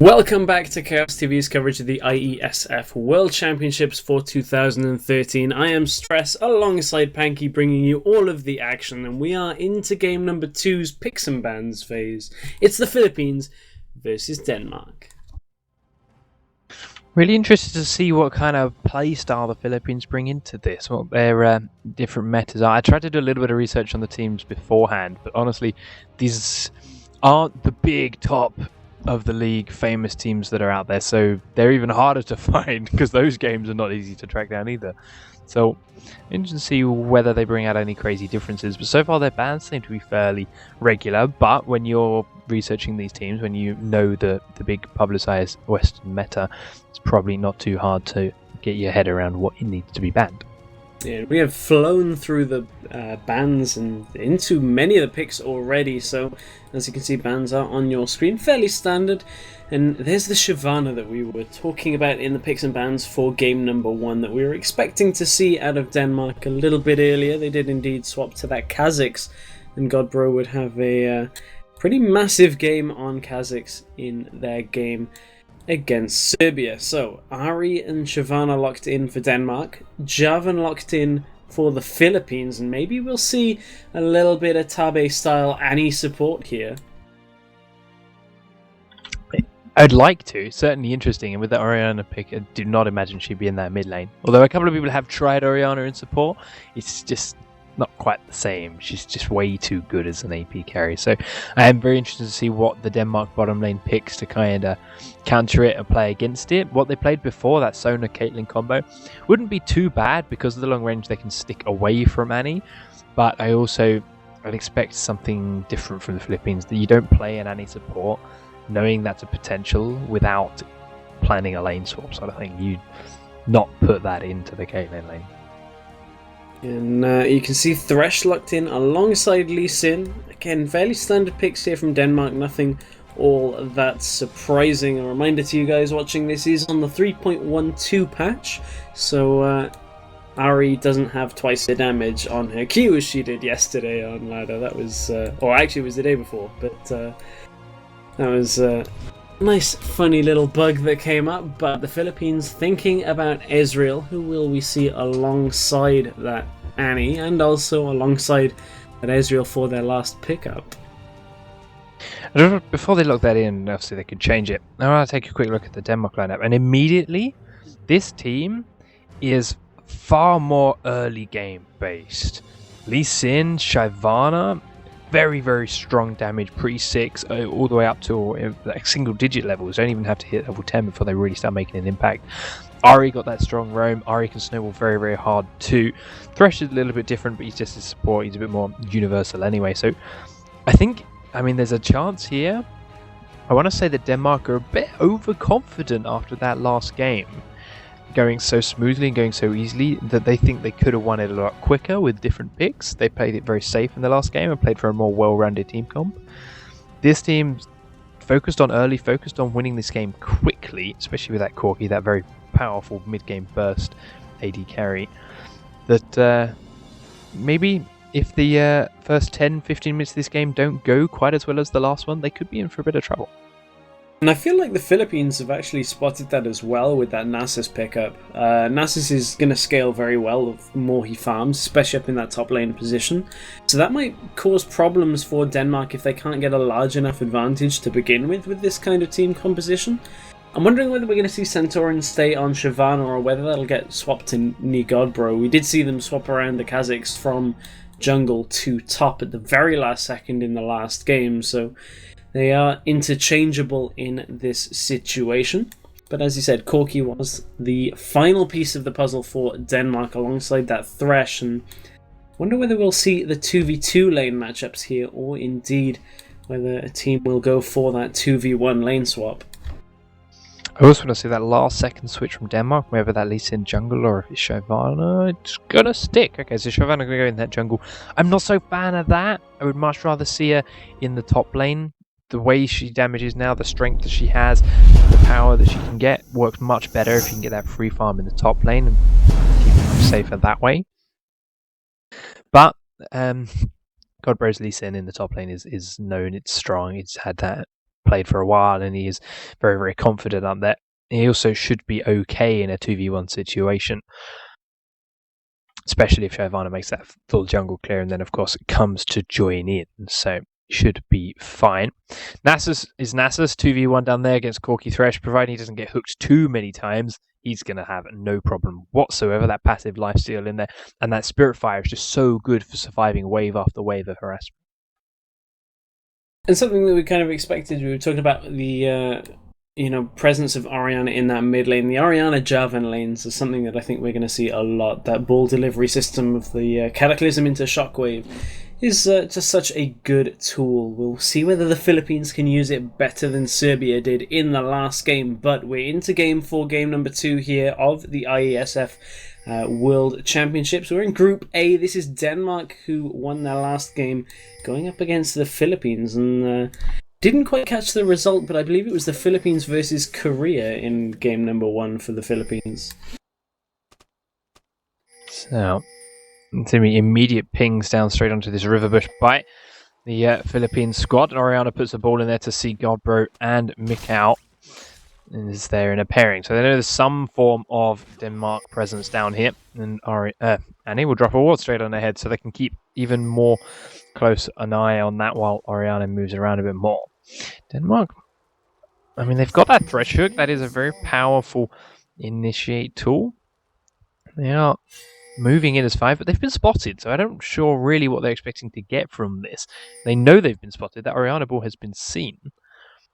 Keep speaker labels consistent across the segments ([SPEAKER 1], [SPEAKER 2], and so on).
[SPEAKER 1] Welcome back to Chaos TV's coverage of the IeSF World Championships for 2013. I am Stress alongside Panky, bringing you all of the action, and we are into game number 2's picks and bans phase. It's the Philippines versus Denmark.
[SPEAKER 2] Really interested to see what kind of play style the Philippines bring into this, what their different metas are. I tried to do a little bit of research on the teams beforehand, but honestly, these aren't the big top of the league famous teams that are out there, so they're even harder to find because those games are not easy to track down either. So interesting to see whether they bring out any crazy differences, but so far their bans seem to be fairly regular. But when you're researching these teams, when you know the big publicized Western meta, it's probably not too hard to get your head around what needs to be banned.
[SPEAKER 1] Yeah, we have flown through the bans and into many of the picks already, so as you can see, bans are on your screen, fairly standard. And there's the Shyvana that we were talking about in the picks and bans for game number 1 that we were expecting to see out of Denmark a little bit earlier. They did indeed swap to that Kazakhs, and Godbro would have a pretty massive game on Kazakhs in their game against Serbia. So Ari and Shyvana locked in for Denmark, Javan locked in for the Philippines, and maybe we'll see a little bit of Tabe style Annie support here.
[SPEAKER 2] I'd like to, certainly interesting, and with the Oriana pick, I do not imagine she'd be in that mid lane. Although a couple of people have tried Oriana in support, it's just not quite the same. She's just way too good as an AP carry. So I am very interested to see what the Denmark bottom lane picks to kind of counter it and play against it. What they played before, that Sona Caitlyn combo, wouldn't be too bad because of the long range they can stick away from Annie. But I'd expect something different from the Philippines, that you don't play an Annie support knowing that's a potential without planning a lane swap sort of thing. You'd not put that into the Caitlyn lane.
[SPEAKER 1] And you can see Thresh locked in alongside Lee Sin. Again, fairly standard picks here from Denmark, nothing all that surprising. A reminder to you guys watching, this is on the 3.12 patch, so Ari doesn't have twice the damage on her Q as she did yesterday on ladder. That was, or actually it was the day before, but that was a nice funny little bug that came up. But the Philippines thinking about Ezreal, who will we see alongside that Annie, and also alongside that Ezreal for their last pickup.
[SPEAKER 2] Before they lock that in, obviously they could change it. I want to take a quick look at the Denmark lineup, and immediately this team is far more early game based. Lee Sin, Shyvana, very, very strong damage, pre-6, all the way up to like single-digit levels. Don't even have to hit level 10 before they really start making an impact. Ari got that strong roam. Ari can snowball very, very hard too. Thresh is a little bit different, but he's just a support. He's a bit more universal anyway. So I mean, there's a chance here. I want to say that Denmark are a bit overconfident after that last game, going so smoothly and going so easily, that they think they could have won it a lot quicker with different picks. They played it very safe in the last game and played for a more well-rounded team comp. This team focused on winning this game quickly, especially with that Corki, that very powerful mid-game burst AD carry. That maybe if the first 10-15 minutes of this game don't go quite as well as the last one, they could be in for a bit of trouble.
[SPEAKER 1] And I feel like the Philippines have actually spotted that as well with that Nasus pickup. Nasus is going to scale very well the more he farms, especially up in that top lane position. So that might cause problems for Denmark if they can't get a large enough advantage to begin with this kind of team composition. I'm wondering whether we're going to see Santorin stay on Shyvana or whether that'll get swapped to Nigodbro. We did see them swap around the Kazakhs from jungle to top at the very last second in the last game, so they are interchangeable in this situation. But as you said, Corki was the final piece of the puzzle for Denmark alongside that Thresh, and wonder whether we'll see the 2v2 lane matchups here, or indeed whether a team will go for that 2v1 lane swap.
[SPEAKER 2] I also want to see that last second switch from Denmark, whether that leads in jungle or if it's Shyvana. It's gonna stick. Okay, so Shyvana gonna go in that jungle. I'm not so fan of that. I would much rather see her in the top lane. The way she damages now, the strength that she has, the power that she can get, works much better if you can get that free farm in the top lane and keep it much safer that way. But Godbro's Lee Sin in the top lane is known, it's strong, it's had that played for a while, and he is very, very confident up there. He also should be okay in a 2v1 situation, especially if Shyvana makes that full jungle clear, and then of course it comes to join in, so should be fine. Nasus is Nasus, 2v1 down there against Corky Thresh, providing he doesn't get hooked too many times. He's going to have no problem whatsoever. That passive lifesteal in there, and that Spirit Fire is just so good for surviving wave after wave of harassment.
[SPEAKER 1] And something that we kind of expected, we were talking about the presence of Orianna in that mid lane. The Orianna Jarvan lanes is something that I think we're going to see a lot. That ball delivery system of the Cataclysm into Shockwave is just such a good tool. We'll see whether the Philippines can use it better than Serbia did in the last game, but we're into game 4, game number 2 here of the IeSF World Championships. We're in Group A. This is Denmark, who won their last game, going up against the Philippines, and didn't quite catch the result, but I believe it was the Philippines versus Korea in game number 1 for the Philippines.
[SPEAKER 2] So, Timmy immediate pings down straight onto this Riverbush by the Philippines squad. Orianna puts the ball in there to see Godbro and Mikau is there in a pairing. So they know there's some form of Denmark presence down here, and Annie will drop a ward straight on their head so they can keep even more close an eye on that while Orianna moves around a bit more. Denmark, I mean, they've got that Thresh Hook. That is a very powerful initiate tool. They are moving in as 5, but they've been spotted, so I don't sure really what they're expecting to get from this. They know they've been spotted. That Orianna ball has been seen.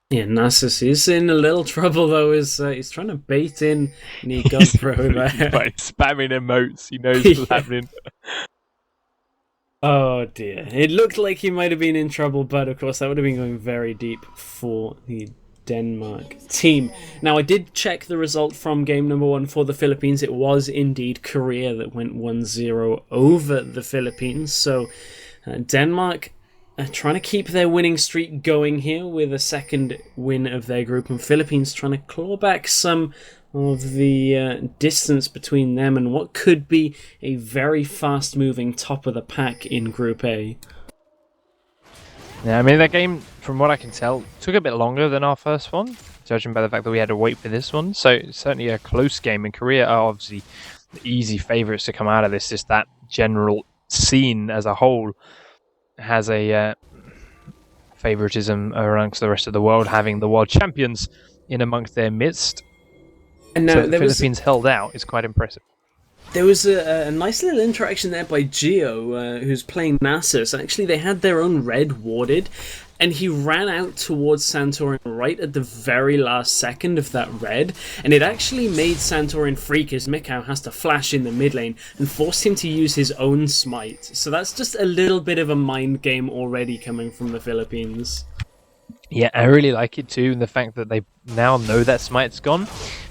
[SPEAKER 2] Yeah,
[SPEAKER 1] Nasus is in a little trouble though. He's trying to bait in Godbro there
[SPEAKER 2] by spamming emotes. He knows what's happening.
[SPEAKER 1] Oh dear. It looked like he might have been in trouble, but of course that would have been going very deep for the Denmark team. Now, I did check the result from game number 1 for the Philippines. It was indeed Korea that went 1-0 over the Philippines. So Denmark trying to keep their winning streak going here with a second win of their group, and Philippines trying to claw back some of the distance between them and what could be a very fast-moving top of the pack in Group A.
[SPEAKER 2] Yeah, I mean, that game, from what I can tell, took a bit longer than our first one, judging by the fact that we had to wait for this one. So, it's certainly a close game. And Korea are obviously the easy favourites to come out of this. Just that general scene as a whole has a favouritism amongst the rest of the world, having the world champions in amongst their midst. And now so the Philippines held out is quite impressive.
[SPEAKER 1] There was a nice little interaction there by Gio, who's playing Nasus. Actually, they had their own red warded, and he ran out towards Santorin right at the very last second of that red, and it actually made Santorin freak as Mikau has to flash in the mid lane and forced him to use his own smite. So that's just a little bit of a mind game already coming from the Philippines.
[SPEAKER 2] Yeah, I really like it too, and the fact that they now know that smite's gone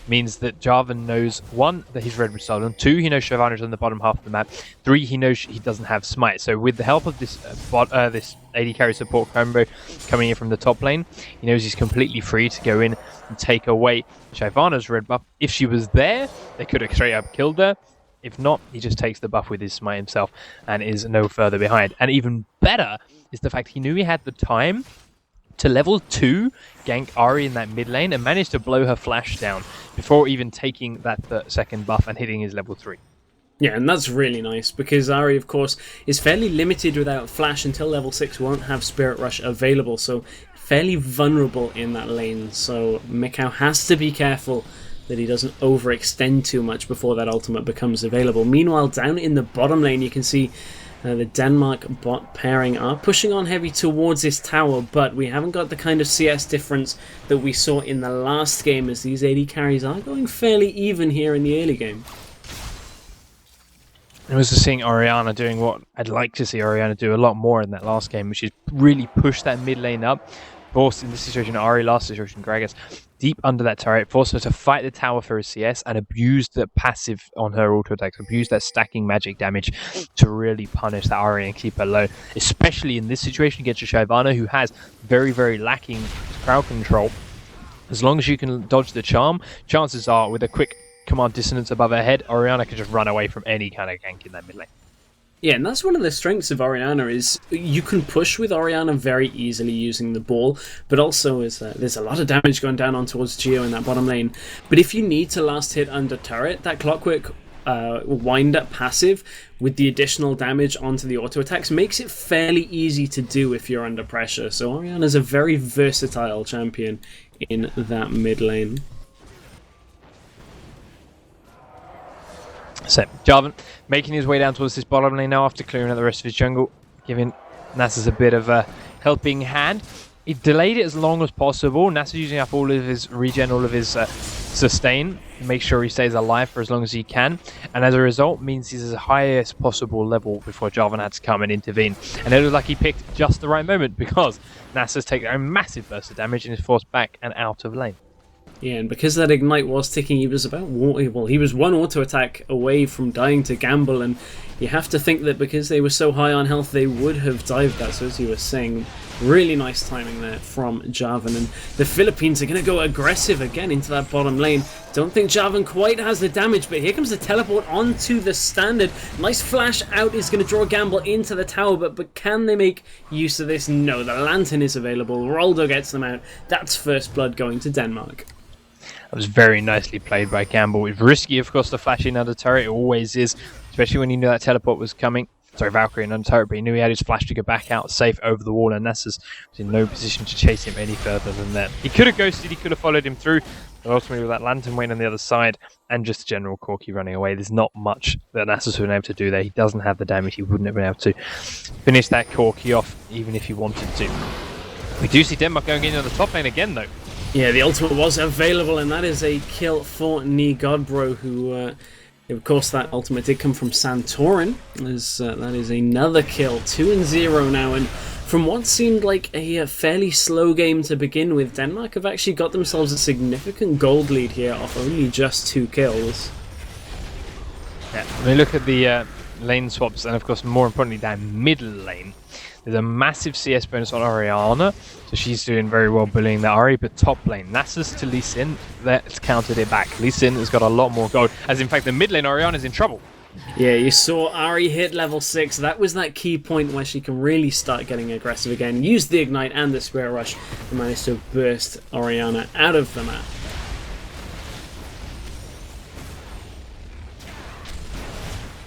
[SPEAKER 2] means that Jarvan knows, 1, that his red was stolen, 2, he knows Shyvana's on the bottom half of the map, 3, he knows he doesn't have smite. So with the help of this this AD carry support combo coming in from the top lane, he knows he's completely free to go in and take away Shyvana's red buff. If she was there, they could have straight up killed her. If not, he just takes the buff with his smite himself and is no further behind. And even better is the fact he knew he had the time to level 2 gank Ahri in that mid lane and managed to blow her flash down before even taking that second buff and hitting his level 3.
[SPEAKER 1] Yeah, and that's really nice, because Ahri, of course, is fairly limited without flash until level 6, won't have Spirit Rush available, so fairly vulnerable in that lane. So Mikau has to be careful that he doesn't overextend too much before that ultimate becomes available. Meanwhile, down in the bottom lane, you can see the Denmark bot pairing are pushing on heavy towards this tower, but we haven't got the kind of CS difference that we saw in the last game, as these AD carries are going fairly even here in the early game.
[SPEAKER 2] I was just seeing Orianna doing what I'd like to see Orianna do a lot more in that last game, which is really push that mid lane up. Forced in this situation, Ahri, last situation, Gragas, deep under that turret, forced her to fight the tower for a CS and abused the passive on her auto attacks, abused that stacking magic damage to really punish that Ahri and keep her low. Especially in this situation against a Shyvana who has very, very lacking crowd control. As long as you can dodge the charm, chances are with a quick command dissonance above her head, Orianna can just run away from any kind of gank in that mid lane.
[SPEAKER 1] Yeah, and that's one of the strengths of Orianna is you can push with Orianna very easily using the ball, but also there's a lot of damage going down on towards Geo in that bottom lane. But if you need to last hit under turret, that Clockwork wind-up passive with the additional damage onto the auto attacks makes it fairly easy to do if you're under pressure. So Orianna's a very versatile champion in that mid lane.
[SPEAKER 2] So, Jarvan making his way down towards this bottom lane now after clearing out the rest of his jungle, giving Nasus a bit of a helping hand. He delayed it as long as possible. Nasus using up all of his regen, all of his sustain, make sure he stays alive for as long as he can, and as a result means he's at the highest possible level before Jarvan had to come and intervene. And it looked like he picked just the right moment because Nasus taken a massive burst of damage and is forced back and out of lane.
[SPEAKER 1] Yeah, and because that Ignite was ticking, he was he was one auto attack away from dying to Gamble, and you have to think that because they were so high on health, they would have dived that. So as you were saying, really nice timing there from Jarvan, and the Philippines are going to go aggressive again into that bottom lane. Don't think Jarvan quite has the damage, but here comes the teleport onto the standard. Nice flash out is going to draw Gamble into the tower, but can they make use of this? No, the Lantern is available. Roldo gets them out. That's first blood going to Denmark.
[SPEAKER 2] That was very nicely played by Gamble. It's risky, of course, to flash in under turret. It always is, especially when you knew that teleport was coming. Sorry, Valkyrie in under turret, but he knew he had his flash to go back out safe over the wall, and Nasus was in no position to chase him any further than that. He could have ghosted, he could have followed him through, but ultimately with that Lantern waiting on the other side and just general Corki running away, there's not much that Nasus would have been able to do there. He doesn't have the damage, he wouldn't have been able to finish that Corki off even if he wanted to. We do see Denmark going in on the top lane again, though.
[SPEAKER 1] Yeah, the ultimate was available, and that is a kill for Ni Godbro, who, of course, that ultimate did come from Santorin. That is another kill, 2-0 now, and from what seemed like a fairly slow game to begin with, Denmark have actually got themselves a significant gold lead here off only just 2 kills.
[SPEAKER 2] Yeah, when we look at the lane swaps, and of course, more importantly, down middle lane, there's a massive CS bonus on Orianna, so she's doing very well bullying the Ahri, but top lane, Nasus to Lee Sin, that's countered it back. Lee Sin has got a lot more gold, as in fact the mid lane Orianna's in trouble.
[SPEAKER 1] Yeah, you saw Ahri hit level 6, that was that key point where she can really start getting aggressive again, use the Ignite and the Spirit Rush, and manage to burst Orianna out of the map.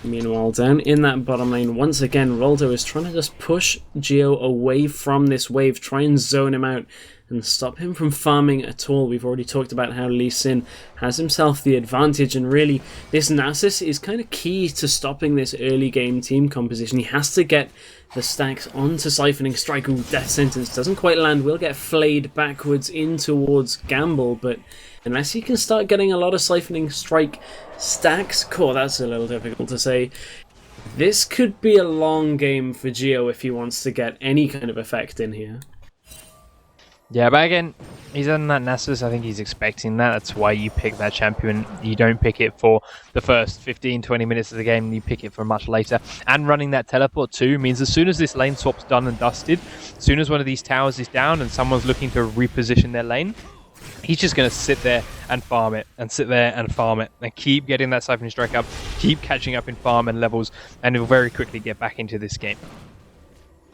[SPEAKER 1] Meanwhile, down in that bottom lane, once again, Roldo is trying to just push Geo away from this wave, try and zone him out and stop him from farming at all. We've already talked about how Lee Sin has himself the advantage, and really, this Nasus is kind of key to stopping this early game team composition. He has to get the stacks onto Siphoning Strike. Ooh, Death Sentence doesn't quite land, will get flayed backwards in towards Gamble, but unless he can start getting a lot of Siphoning Strike stacks, that's a little difficult to say. This could be a long game for Geo if he wants to get any kind of effect in here.
[SPEAKER 2] Yeah, but again, he's done that Nasus. I think he's expecting that. That's why you pick that champion. You don't pick it for the first 15-20 minutes of the game. You pick it for much later. And running that teleport too means as soon as this lane swap's done and dusted, as soon as one of these towers is down and someone's looking to reposition their lane, he's just going to sit there and farm it, and sit there and farm it, and keep getting that Siphoning Strike up, keep catching up in farm and levels, and he'll very quickly get back into this game.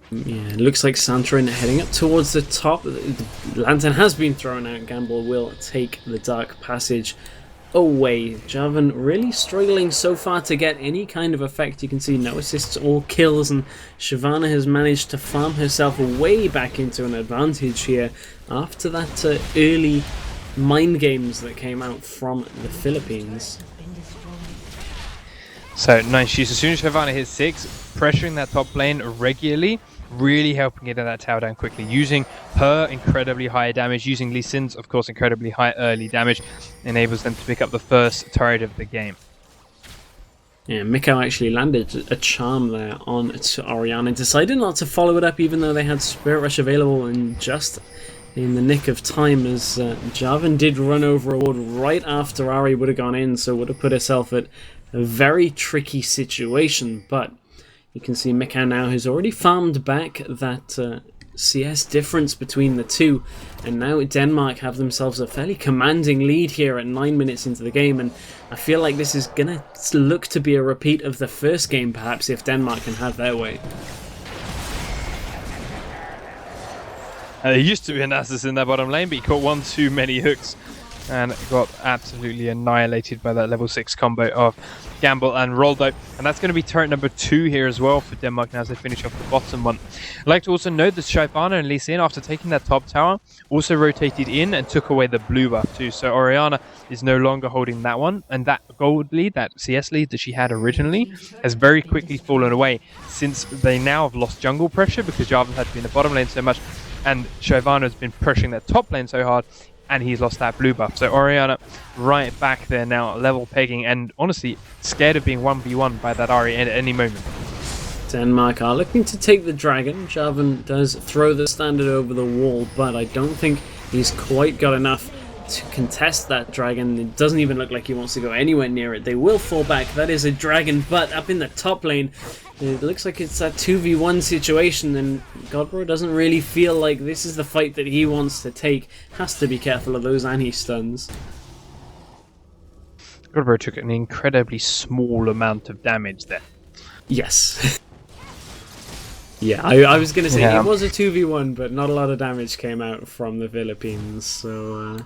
[SPEAKER 1] Yeah, it looks like Santorin heading up towards the top. The Lantern has been thrown out. Gamble will take the Dark Passage away. Jarvan really struggling so far to get any kind of effect. You can see no assists or kills, and Shyvana has managed to farm herself way back into an advantage here after that early mind games that came out from the Philippines.
[SPEAKER 2] So nice use. As soon as Shyvana hits 6, pressuring that top lane regularly, really helping get that tower down quickly, using her incredibly high damage, using Lee Sin's, of course, incredibly high early damage, enables them to pick up the first turret of the game.
[SPEAKER 1] Yeah, Mikau actually landed a charm there on Orianna, decided not to follow it up even though they had Spirit Rush available, and just in the nick of time as Jarvan did run over a ward right after Ahri would have gone in, so would have put herself at a very tricky situation. But you can see Mikau now has already farmed back that CS difference between the two, and now Denmark have themselves a fairly commanding lead here at 9 minutes into the game, and I feel like this is gonna look to be a repeat of the first game, perhaps, if Denmark can have their way.
[SPEAKER 2] There used to be a Nasus in that bottom lane, but he caught one too many hooks and got absolutely annihilated by that level 6 combo of Gamble and Roldo. And that's going to be turret number 2 here as well for Denmark now as they finish off the bottom one. I'd like to also note that Shyvana and Lee Sin, after taking that top tower, also rotated in and took away the blue buff too. So Orianna is no longer holding that one, and that gold lead, that CS lead that she had originally, has very quickly fallen away since they now have lost jungle pressure because Jarvan had to be in the bottom lane so much, and Shyvana has been pushing that top lane so hard, and he's lost that blue buff. So Orianna right back there now, level pegging, and honestly scared of being 1v1 by that Ahri at any moment.
[SPEAKER 1] Denmark are looking to take the dragon. Jarvan does throw the standard over the wall, but I don't think he's quite got enough to contest that dragon. It doesn't even look like he wants to go anywhere near it. They will fall back. That is a dragon, but up in the top lane, it looks like it's a 2v1 situation, and Godbro doesn't really feel like this is the fight that he wants to take. Has to be careful of those anti-stuns.
[SPEAKER 2] Godbro took an incredibly small amount of damage there.
[SPEAKER 1] Yes. Yeah, I was going to say it was a 2v1, but not a lot of damage came out from the Philippines, so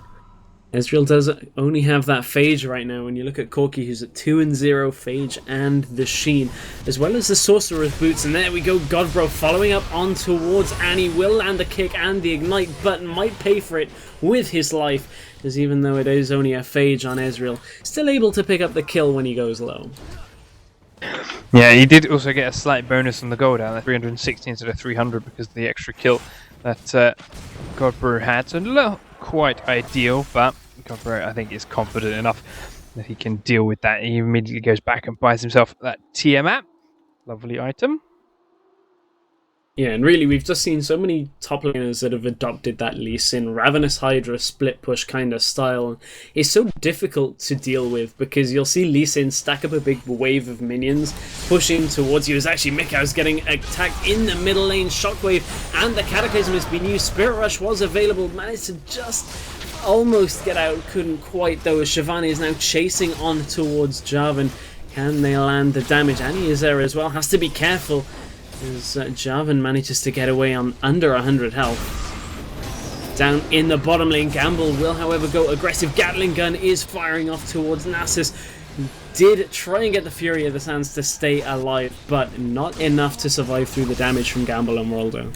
[SPEAKER 1] Ezreal does only have that Phage right now. When you look at Corki, who's at 2-0, Phage and the Sheen, as well as the Sorcerer's Boots. And there we go, Godbro following up on towards Annie, will land the kick and the Ignite, but might pay for it with his life, as even though it is only a Phage on Ezreal, still able to pick up the kill when he goes low.
[SPEAKER 2] Yeah, he did also get a slight bonus on the gold out, 360 instead of 300 because of the extra kill that Godbro had. So not quite ideal, but Godbro, I think, is confident enough that he can deal with that. He immediately goes back and buys himself that Tiamat. Lovely item.
[SPEAKER 1] Yeah, and really, we've just seen so many top laners that have adopted that Lee Sin Ravenous Hydra split push kind of style. It's so difficult to deal with because you'll see Lee Sin stack up a big wave of minions pushing towards you. As actually Mikhail's getting attacked in the middle lane, Shockwave, and the Cataclysm has been used. Spirit Rush was available, managed to just almost get out, couldn't quite though, as Shyvana is now chasing on towards Jarvan. Can they land the damage? Annie is there as well, has to be careful, as Jarvan manages to get away on under 100 health. Down in the bottom lane, Gamble will however go aggressive. Gatling gun is firing off towards Nasus. Did try and get the Fury of the Sands to stay alive, but not enough to survive through the damage from Gamble and Roldo.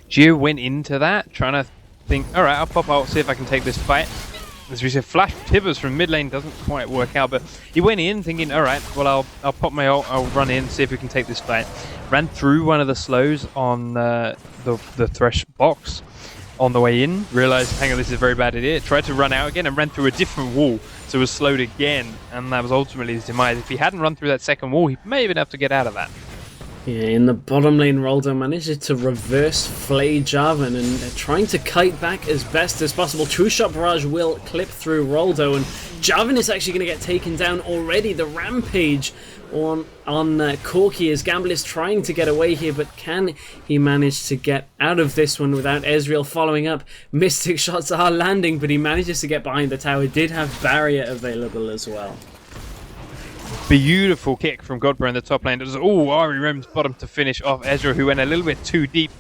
[SPEAKER 2] Gio went into that, trying to think, alright, I'll pop out, see if I can take this fight. As we said, Flash Tibbers from mid lane doesn't quite work out, but he went in thinking, alright, well I'll pop my ult, I'll run in, see if we can take this fight. Ran through one of the slows on the Thresh box on the way in, realised, hang on, this is a very bad idea, tried to run out again and ran through a different wall, so was slowed again, and that was ultimately his demise. If he hadn't run through that second wall, he may have been able to get out of that.
[SPEAKER 1] Yeah, in the bottom lane, Roldo manages to reverse flay Jarvan, and they're trying to kite back as best as possible. True Shot Barrage will clip through Roldo, and Jarvan is actually going to get taken down already. The Rampage on Corki as Gamble is trying to get away here, but can he manage to get out of this one without Ezreal following up? Mystic shots are landing, but he manages to get behind the tower. Did have barrier available as well.
[SPEAKER 2] Beautiful kick from Godbro in the top lane. It was Ahri Rem's bottom to finish off Ezreal, who went a little bit too deep.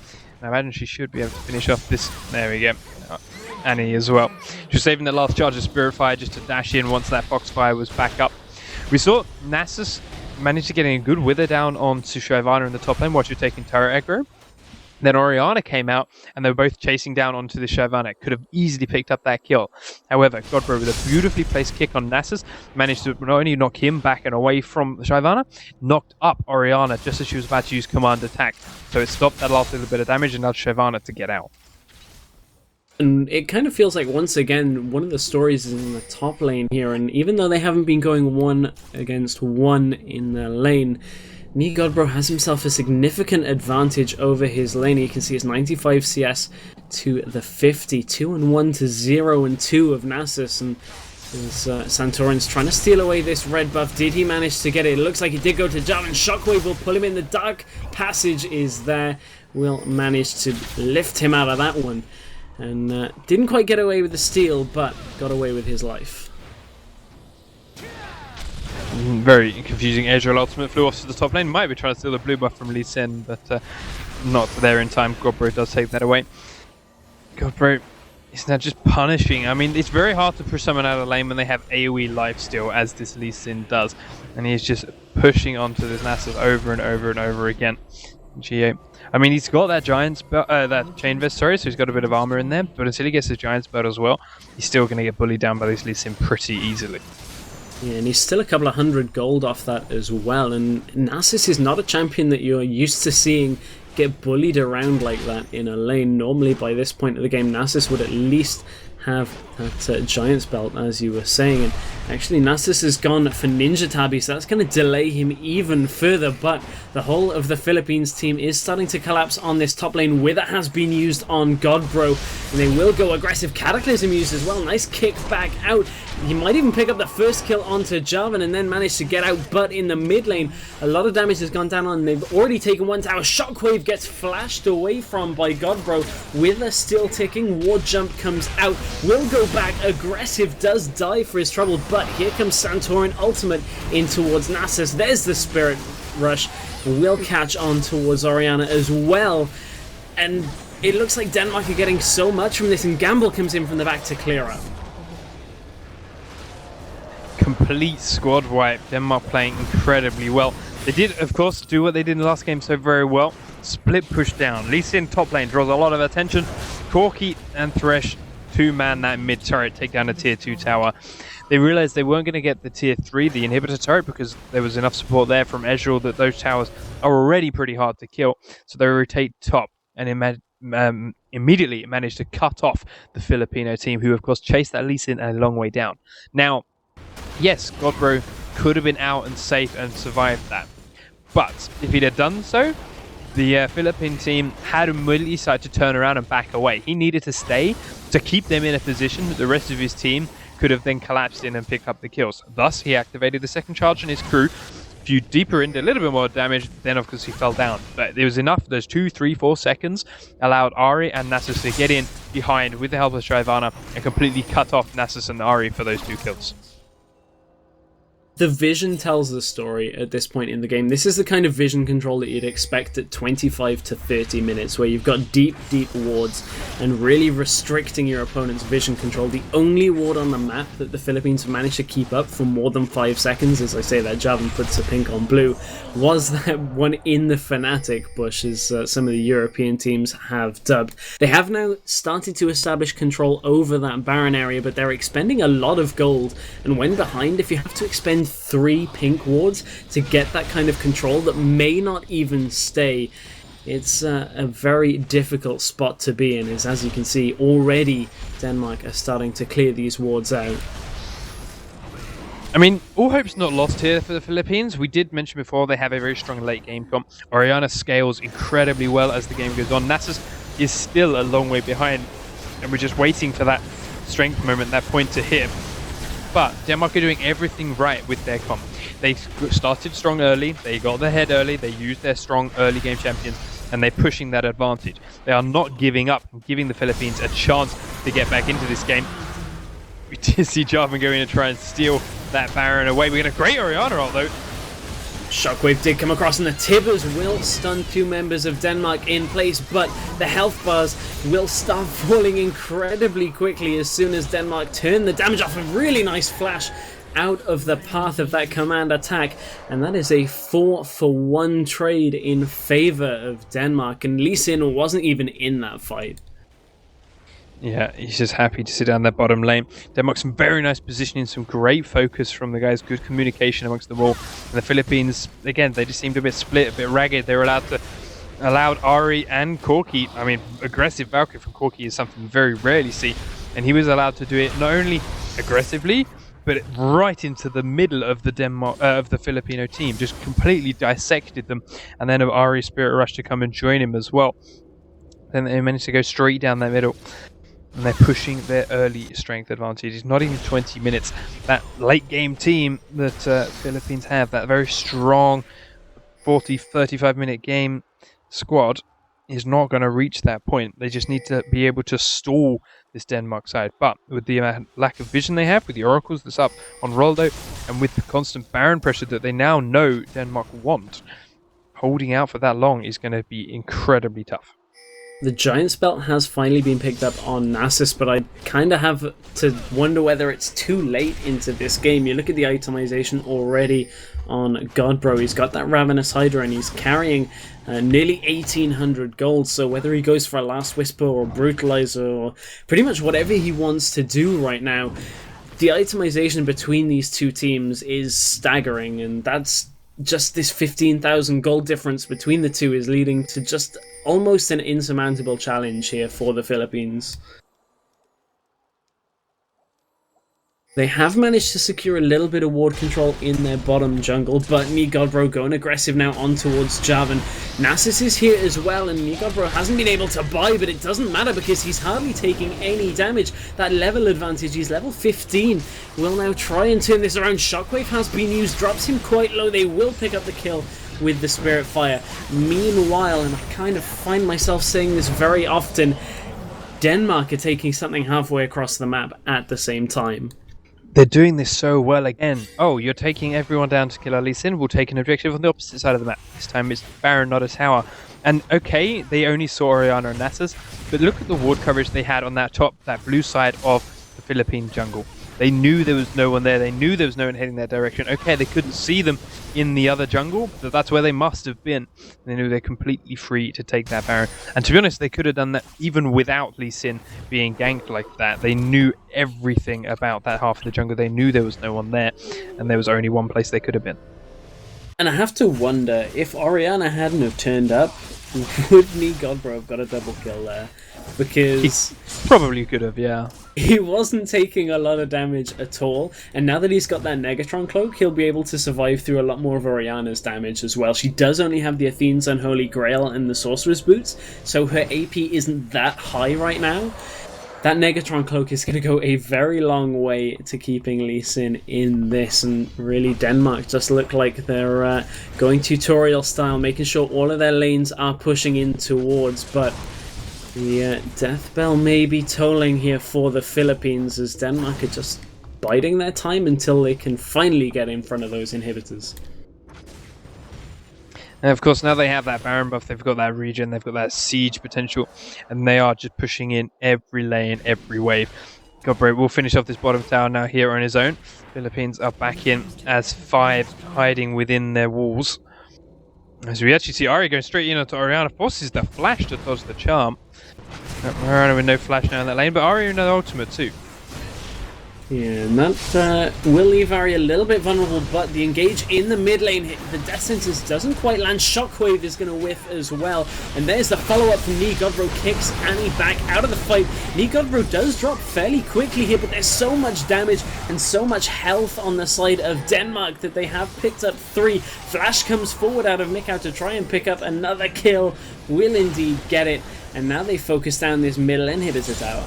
[SPEAKER 2] I imagine she should be able to finish off this. There we go. Annie as well. She was saving the last charge of Spirit Fire just to dash in once that Foxfire was back up. We saw Nasus managed to get a good wither down onto Shyvana in the top lane while she was taking turret aggro. Then Orianna came out, and they were both chasing down onto the Shyvana. Could have easily picked up that kill. However, Godbro, with a beautifully placed kick on Nasus, managed to not only knock him back and away from the Shyvana, knocked up Orianna just as she was about to use Command Attack. So it stopped that last little bit of damage and allowed Shyvana to get out.
[SPEAKER 1] And it kind of feels like, once again, one of the stories is in the top lane here, and even though they haven't been going 1 against 1 in the lane, Godbro has himself a significant advantage over his lane. You can see it's 95 CS to the 50, 2-1 to 0-2 of Nasus, and Santorin's trying to steal away this red buff. Did he manage to get it? It looks like he did go to Jarvan. Shockwave will pull him in. The Dark Passage is there. will manage to lift him out of that one. And didn't quite get away with the steal, but got away with his life.
[SPEAKER 2] Very confusing. Ezreal ultimate flew off to the top lane. Might be trying to steal the blue buff from Lee Sin, but not there in time. Godbro does take that away. Godbro is now just punishing. I mean, it's very hard to push someone out of lane when they have AoE lifesteal, as this Lee Sin does. And he's just pushing onto this Nasus over and over and over again. Geo. I mean, he's got that giant spell, that chain vest, sorry, so he's got a bit of armor in there. But until he gets his giant spell as well, he's still going to get bullied down by this Lee Sin pretty easily.
[SPEAKER 1] Yeah, and he's still a couple of 100 gold off that as well. And Nasus is not a champion that you're used to seeing get bullied around like that in a lane. Normally, by this point of the game, Nasus would at least have that giant's belt, as you were saying. And actually, Nasus has gone for Ninja Tabi, so that's going to delay him even further. But the whole of the Philippines team is starting to collapse on this top lane. Wither has been used on Godbro, and they will go aggressive. Cataclysm used as well. Nice kick back out. He might even pick up the first kill onto Jarvan and then manage to get out. But in the mid lane, a lot of damage has gone down on. They've already taken one tower. Shockwave gets flashed away from by Godbro. Wither still ticking. Ward jump comes out. Will go back. Aggressive does die for his trouble, but here comes Santorin ultimate in towards Nasus. There's the Spirit Rush. Will catch on towards Orianna as well. And it looks like Denmark are getting so much from this, and Gamble comes in from the back to clear up.
[SPEAKER 2] Complete squad wipe. Denmark playing incredibly well. They did, of course, do what they did in the last game so very well. Split push down. Lee Sin top lane draws a lot of attention. Corki and Thresh two-man that mid turret, take down a tier 2 tower. They realized they weren't going to get the tier 3, the inhibitor turret, because there was enough support there from Ezreal that those towers are already pretty hard to kill. So they rotate top and immediately managed to cut off the Filipino team, who of course chased that Lee Sin a long way down. Now, yes, Godbro could have been out and safe and survived that. But if he'd have done so, the Philippine team had immediately decided to turn around and back away. He needed to stay to keep them in a position that the rest of his team could have then collapsed in and picked up the kills. Thus, he activated the second charge on his crew, few deeper in, did a little bit more damage, then of course he fell down. But there was enough, those 2, 3, 4 seconds allowed Ahri and Nasus to get in behind with the help of Shyvana and completely cut off Nasus and Ahri for those 2 kills.
[SPEAKER 1] The vision tells the story at this point in the game. This is the kind of vision control that you'd expect at 25 to 30 minutes, where you've got deep wards and really restricting your opponent's vision control. The only ward on the map that the Philippines have managed to keep up for more than 5 seconds, as I say that Jarvan puts a pink on blue, was that one in the Fnatic bush, as some of the European teams have dubbed. They have now started to establish control over that Baron area, but they're expending a lot of gold, and when behind, if you have to expend 3 pink wards to get that kind of control that may not even stay, it's a very difficult spot to be in, as you can see already Denmark are starting to clear these wards out.
[SPEAKER 2] I mean, all hope's not lost here for the Philippines. We did mention before they have a very strong late game comp. Orianna scales incredibly well as the game goes on. Nasus is still a long way behind, and we're just waiting for that strength moment, that point to hit. But Denmark are doing everything right with their comp. They started strong early, they got their head early, they used their strong early game champions, and they're pushing that advantage. They are not giving up and giving the Philippines a chance to get back into this game. We did see Jarvan go in and try and steal that Baron away. We get a great Orianna ult though.
[SPEAKER 1] Shockwave did come across, and the Tibbers will stun 2 members of Denmark in place, but the health bars will start falling incredibly quickly as soon as Denmark turn the damage off. A really nice flash out of the path of that command attack, and that is a 4-for-1 trade in favor of Denmark, and Lee Sin wasn't even in that fight.
[SPEAKER 2] Yeah, he's just happy to sit down that bottom lane. Denmark, some very nice positioning, some great focus from the guys, good communication amongst them all. And the Philippines, again, they just seemed a bit split, a bit ragged. They were allowed Ahri and Corki. I mean, aggressive Valkyrie from Corki is something you very rarely see. And he was allowed to do it not only aggressively, but right into the middle of the Filipino team, just completely dissected them. And then Ahri Spirit Rush to come and join him as well. Then they managed to go straight down that middle. And they're pushing their early strength advantage. It's not even 20 minutes. That late game team that Philippines have, that very strong 40-35 minute game squad, is not going to reach that point. They just need to be able to stall this Denmark side. But with the lack of vision they have, with the oracles that's up on Roldo, and with the constant Baron pressure that they now know Denmark want, holding out for that long is going to be incredibly tough.
[SPEAKER 1] The Giant's Belt has finally been picked up on Nasus, but I kind of have to wonder whether it's too late into this game. You look at the itemization already on Godbro. He's got that Ravenous Hydra and he's carrying nearly 1800 gold, so whether he goes for a Last Whisper or Brutalizer or pretty much whatever he wants to do right now, the itemization between these two teams is staggering, and that's just this 15,000 gold difference between the two is leading to just almost an insurmountable challenge here for the Philippines. They have managed to secure a little bit of ward control in their bottom jungle, but Godbro going aggressive now on towards Javan. Nasus is here as well, and Godbro hasn't been able to buy, but it doesn't matter because he's hardly taking any damage. That level advantage, he's level 15, will now try and turn this around. Shockwave has been used, drops him quite low. They will pick up the kill with the Spirit Fire. Meanwhile, and I kind of find myself saying this very often, Denmark are taking something halfway across the map at the same time.
[SPEAKER 2] They're doing this so well again. Oh, you're taking everyone down to kill Lee Sin. We'll take an objective on the opposite side of the map. This time it's Baron, not a tower. And okay, they only saw Orianna and Nasus, but look at the ward coverage they had on that blue side of the Philippine jungle. They knew there was no one there. They knew there was no one heading that direction. Okay, they couldn't see them in the other jungle, but that's where they must have been. They knew they're completely free to take that Baron. And to be honest, they could have done that even without Lee Sin being ganked like that. They knew everything about that half of the jungle. They knew there was no one there, and there was only one place they could have been.
[SPEAKER 1] And I have to wonder, if Orianna hadn't have turned up, would Godbro have got a double kill there? Because
[SPEAKER 2] he probably could have, yeah.
[SPEAKER 1] He wasn't taking a lot of damage at all, and now that he's got that Negatron cloak, he'll be able to survive through a lot more of Orianna's damage as well. She does only have the Athene's Unholy Grail and the Sorcerer's Boots, so her AP isn't that high right now. That Negatron cloak is going to go a very long way to keeping Lee Sin in this, and really Denmark just look like they're going tutorial style, making sure all of their lanes are pushing in towards, but the death bell may be tolling here for the Philippines as Denmark are just biding their time until they can finally get in front of those inhibitors.
[SPEAKER 2] And of course, now they have that Baron buff, they've got that regen, they've got that siege potential, and they are just pushing in every lane, every wave. Godbro will finish off this bottom tower now here on his own. Philippines are back in as 5 hiding within their walls. As we actually see Ari going straight in onto Orianna, forces the flash to dodge the charm. Orianna with no flash now in that lane, but Ari in the ultimate too.
[SPEAKER 1] Yeah, and that will leave Ari a little bit vulnerable, but the engage in the mid lane hit, the Death Sentence doesn't quite land. Shockwave is going to whiff as well, and there's the follow-up from Godbro, kicks Annie back out of the fight. Godbro does drop fairly quickly here, but there's so much damage and so much health on the side of Denmark that they have picked up 3. Flash comes forward out of Mikau to try and pick up another kill, will indeed get it, and now they focus down this middle inhibitor tower.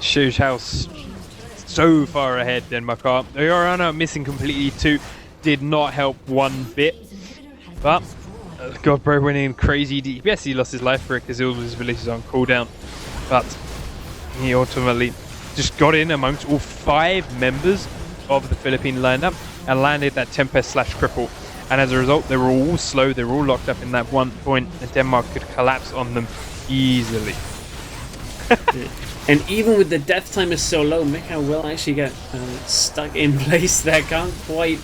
[SPEAKER 2] Shows how so far ahead Denmark are. Orianna missing completely too. Did not help one bit. But Godbro went in crazy deep. Yes, he lost his life for it because all of his abilities on cooldown. But he ultimately just got in amongst all 5 members of the Philippine lineup and landed that Tempest/Cripple. And as a result, they were all slow. They were all locked up in that one point, and Denmark could collapse on them easily.
[SPEAKER 1] And even with the death timer so low, Mikau will actually get stuck in place there. Can't quite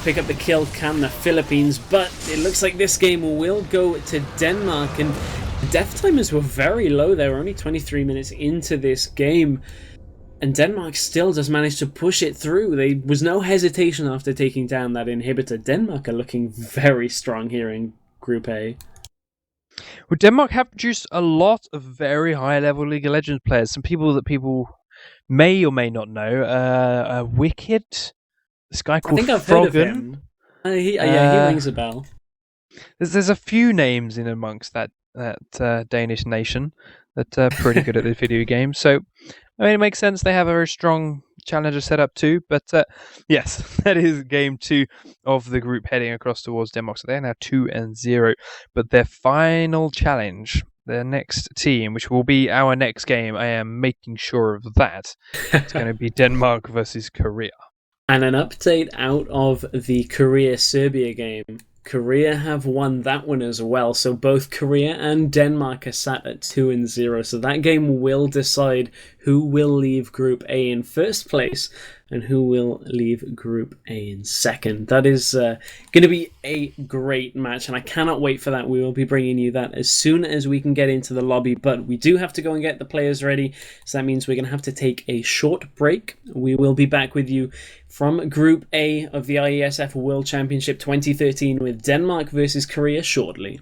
[SPEAKER 1] pick up the kill, can the Philippines? But it looks like this game will go to Denmark. And the death timers were very low. They were only 23 minutes into this game. And Denmark still just managed to push it through. There was no hesitation after taking down that inhibitor. Denmark are looking very strong here in Group A.
[SPEAKER 2] Well, Denmark have produced a lot of very high-level League of Legends players. Some people that people may or may not know. Wicked, this guy called
[SPEAKER 1] I think I've
[SPEAKER 2] Froggen.
[SPEAKER 1] heard of him. He rings a bell.
[SPEAKER 2] There's a few names in amongst that Danish nation that are pretty good at the video game. So, I mean, it makes sense. They have a very strong challenger setup too. But yes, that is game 2 of the group heading across towards Denmark. So they're now 2-0. But their final challenge, their next team, which will be our next game, I am making sure of that. It's going to be Denmark versus Korea.
[SPEAKER 1] And an update out of the Korea-Serbia game. Korea have won that one as well, so both Korea and Denmark are sat at 2-0, so that game will decide who will leave Group A in first place and who will leave Group A in second. That is going to be a great match, and I cannot wait for that. We will be bringing you that as soon as we can get into the lobby, but we do have to go and get the players ready, so that means we're going to have to take a short break. We will be back with you from Group A of the IeSF World Championship 2013 with Denmark versus Korea shortly.